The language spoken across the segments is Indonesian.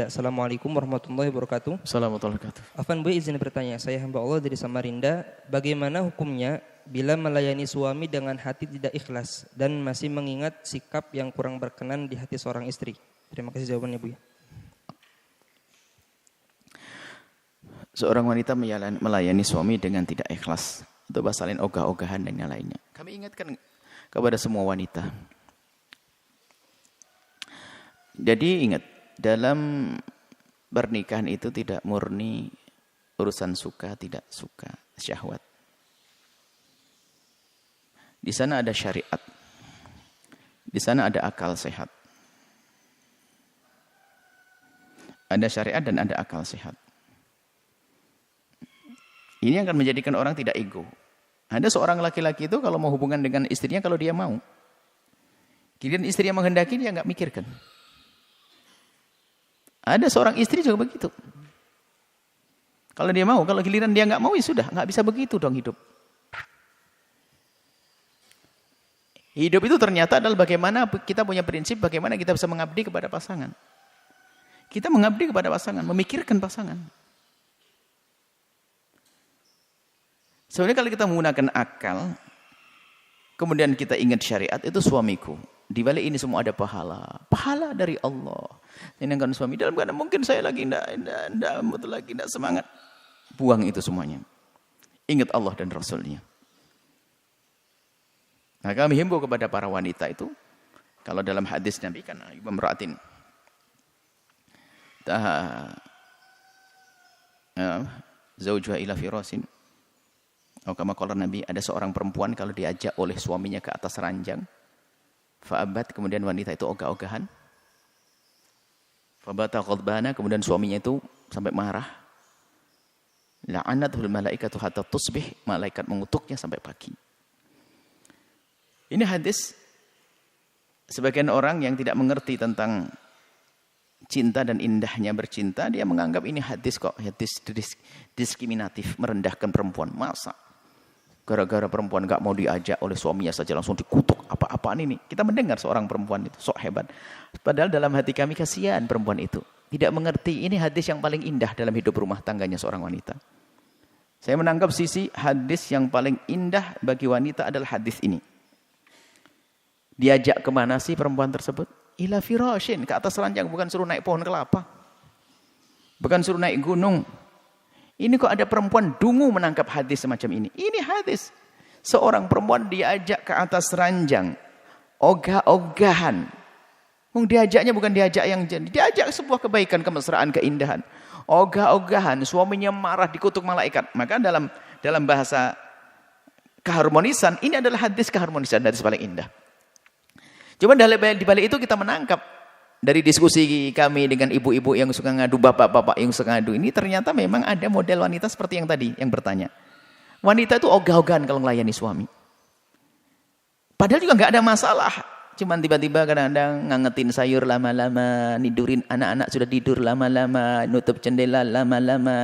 Samarinda. Assalamualaikum warahmatullahi wabarakatuh. Assalamualaikum warahmatullahi wabarakatuh. Afan Bu, izin bertanya. Saya hamba Allah dari Samarinda. Bagaimana hukumnya bila melayani suami dengan hati tidak ikhlas dan masih mengingat sikap yang kurang berkenan di hati seorang istri? Terima kasih jawabannya Bu ya. Seorang wanita melayani suami dengan tidak ikhlas atau bahasa lain ogah-ogahan dan yang lainnya. Kami ingatkan kepada semua wanita. Jadi ingat, dalam pernikahan itu tidak murni urusan suka tidak suka, syahwat. Di sana ada syariat. Di sana ada akal sehat. Ada syariat dan ada akal sehat. Ini akan menjadikan orang tidak ego. Ada seorang laki-laki itu kalau mau hubungan dengan istrinya kalau dia mau. Kemudian istri yang menghendaki dia nggak mikirkan. Ada seorang istri juga begitu. Kalau dia mau, kalau giliran dia nggak mau ya sudah, nggak bisa begitu dong hidup. Hidup itu ternyata adalah bagaimana kita punya prinsip, bagaimana kita bisa mengabdi kepada pasangan. Kita mengabdi kepada pasangan, memikirkan pasangan. Sebenarnya kalau kita menggunakan akal, kemudian kita ingat syariat, itu suamiku. Di balik ini semua ada pahala. Pahala dari Allah. Senangkan suami. Dalam keadaan mungkin saya lagi tidak semangat. Buang itu semuanya. Ingat Allah dan Rasulnya. Nah kami himbau kepada para wanita itu. Kalau dalam hadis Nabi kan, Imra'atin. Zawjuha ila firasin. Oh, kama qala Nabi, ada seorang perempuan kalau diajak oleh suaminya ke atas ranjang, fa'abat, kemudian wanita itu ogah-ogahan, fabata ghadbana, kemudian suaminya itu sampai marah, la'anatul malaikatu hatta tusbih, malaikat mengutuknya sampai pagi. Ini hadis, sebagian orang yang tidak mengerti tentang cinta dan indahnya bercinta, dia menganggap ini hadis kok, hadis diskriminatif, merendahkan perempuan. Masa? Gara-gara perempuan gak mau diajak oleh suaminya saja langsung dikutuk. Apa-apaan ini? Kita mendengar seorang perempuan itu sok hebat. Padahal dalam hati kami kasihan perempuan itu. Tidak mengerti ini hadis yang paling indah dalam hidup rumah tangganya seorang wanita. Saya menangkap sisi hadis yang paling indah bagi wanita adalah hadis ini. Diajak kemana sih perempuan tersebut? Ila firashin, ke atas ranjang, bukan suruh naik pohon kelapa. Bukan suruh naik gunung. Ini kok ada perempuan dungu menangkap hadis semacam ini. Ini hadis. Seorang perempuan diajak ke atas ranjang. Ogah-ogahan. Diajaknya bukan diajak yang jadi. Diajak sebuah kebaikan, kemesraan, keindahan. Ogah-ogahan. Suaminya marah, dikutuk malaikat. Maka dalam bahasa keharmonisan, ini adalah hadis keharmonisan, hadis paling indah. Cuma di balik itu kita menangkap. Dari diskusi kami dengan ibu-ibu yang suka ngadu, bapak-bapak yang suka ngadu, ini ternyata memang ada model wanita seperti yang tadi, yang bertanya. Wanita itu ogah-ogahan kalau melayani suami. Padahal juga nggak ada masalah. Cuman tiba-tiba kadang-kadang ngangetin sayur lama-lama, nidurin anak-anak sudah tidur lama-lama, nutup jendela lama-lama.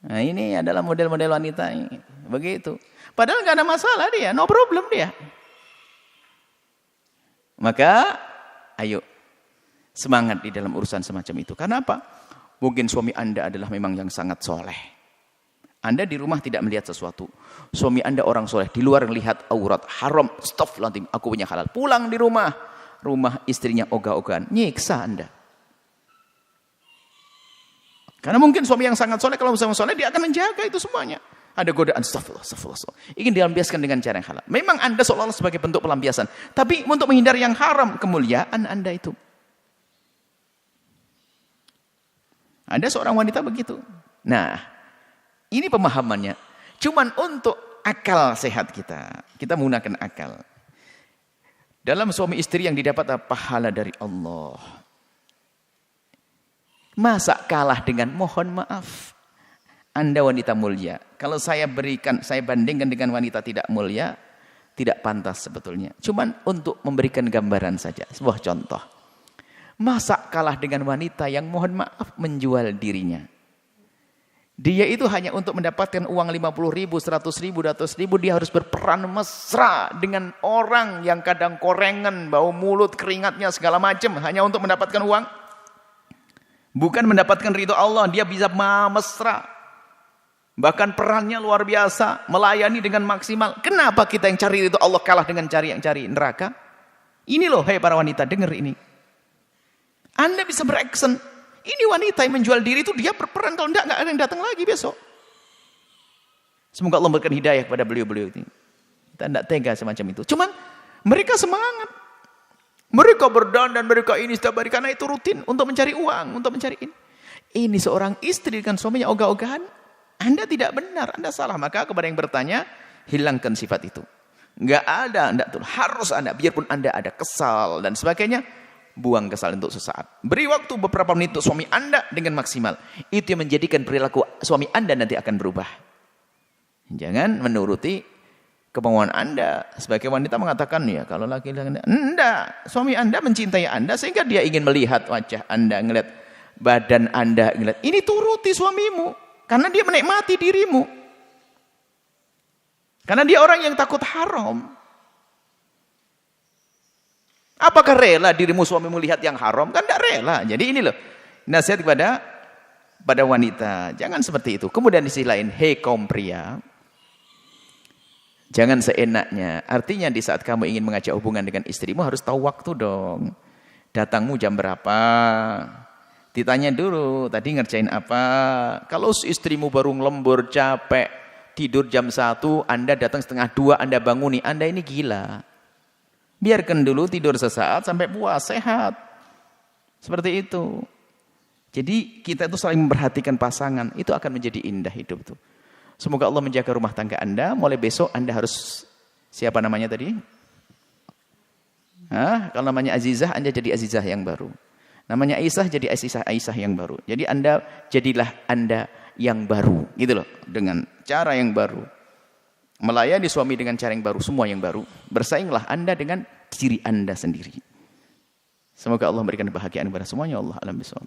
Nah ini adalah model-model wanita ini. Begitu. Padahal nggak ada masalah dia, no problem dia. Maka, ayo, semangat di dalam urusan semacam itu. Karena apa? Mungkin suami Anda adalah memang yang sangat soleh. Anda di rumah tidak melihat sesuatu. Suami Anda orang soleh, di luar melihat aurat, haram, astagfirullahaladzim, aku punya halal. Pulang di rumah istrinya ogah-ogahan, nyiksa Anda. Karena mungkin suami yang sangat soleh, kalau sama soleh, dia akan menjaga itu semuanya. Ada godaan, astagfirullah. Ingin dilampiaskan dengan cara yang halal. Memang Anda seolah-olah sebagai bentuk pelampiasan. Tapi untuk menghindari yang haram, kemuliaan Anda itu. Ada seorang wanita begitu. Nah, ini pemahamannya. Cuman untuk akal sehat kita. Kita menggunakan akal. Dalam suami istri yang didapat pahala dari Allah. Masa kalah dengan mohon maaf. Anda wanita mulia. Kalau saya bandingkan dengan wanita tidak mulia, tidak pantas sebetulnya. Cuman untuk memberikan gambaran saja, sebuah contoh. Masa kalah dengan wanita yang mohon maaf menjual dirinya. Dia itu hanya untuk mendapatkan uang 50.000, 100.000, 200.000, dia harus berperan mesra dengan orang yang kadang korengan, bau mulut, keringatnya segala macam hanya untuk mendapatkan uang. Bukan mendapatkan ridho Allah, dia bisa mesra. Bahkan perannya luar biasa, melayani dengan maksimal. Kenapa kita yang cari ridho Allah kalah dengan yang cari neraka? Ini loh, hei para wanita, dengar ini. Anda bisa beraksen. Ini wanita yang menjual diri itu dia berperan, kalau enggak ada yang datang lagi besok. Semoga Allah memberikan hidayah kepada beliau-beliau ini. Kita tidak tega semacam itu. Cuman mereka semangat. Mereka berdandan, mereka ini setiap hari karena itu rutin untuk mencari uang, untuk mencari ini. Ini seorang istri dengan suaminya ogah-ogahan. Anda tidak benar, Anda salah. Maka kepada yang bertanya, hilangkan sifat itu. Enggak ada, Anda tuh harus Anda, biarpun Anda ada kesal dan sebagainya. Buang kesal untuk sesaat. Beri waktu beberapa menit untuk suami Anda dengan maksimal. Itu yang menjadikan perilaku suami Anda nanti akan berubah. Jangan menuruti kemauan Anda. Sebagai wanita mengatakan, ya kalau laki-laki enggak. Suami Anda mencintai Anda sehingga dia ingin melihat wajah Anda, ngelihat badan Anda, ngelihat. Ini turuti suamimu. Karena dia menikmati dirimu. Karena dia orang yang takut haram. Apakah rela dirimu suamimu lihat yang haram? Kan tidak rela. Jadi ini loh, nasihat pada wanita. Jangan seperti itu. Kemudian di sisi lain, hei kaum pria, jangan seenaknya. Artinya di saat kamu ingin mengajak hubungan dengan istrimu harus tahu waktu dong. Datangmu jam berapa? Ditanya dulu, tadi ngerjain apa? Kalau istrimu baru ngelembur, capek, tidur jam 1, Anda datang setengah 2, Anda banguni, Anda ini gila. Biarkan dulu tidur sesaat sampai puas, sehat. Seperti itu. Jadi kita itu saling memperhatikan pasangan. Itu akan menjadi indah hidup itu. Semoga Allah menjaga rumah tangga Anda. Mulai besok Anda harus, siapa namanya tadi? Kalau namanya Azizah, Anda jadi Azizah yang baru. Namanya Aisyah, jadi Aisyah yang baru. Jadi Anda, jadilah Anda yang baru. Gitu loh. Dengan cara yang baru. Melayani suami dengan cara yang baru, semua yang baru. Bersainglah Anda dengan diri Anda sendiri. Semoga Allah memberikan kebahagiaan kepada semuanya. Allah alam bisawab.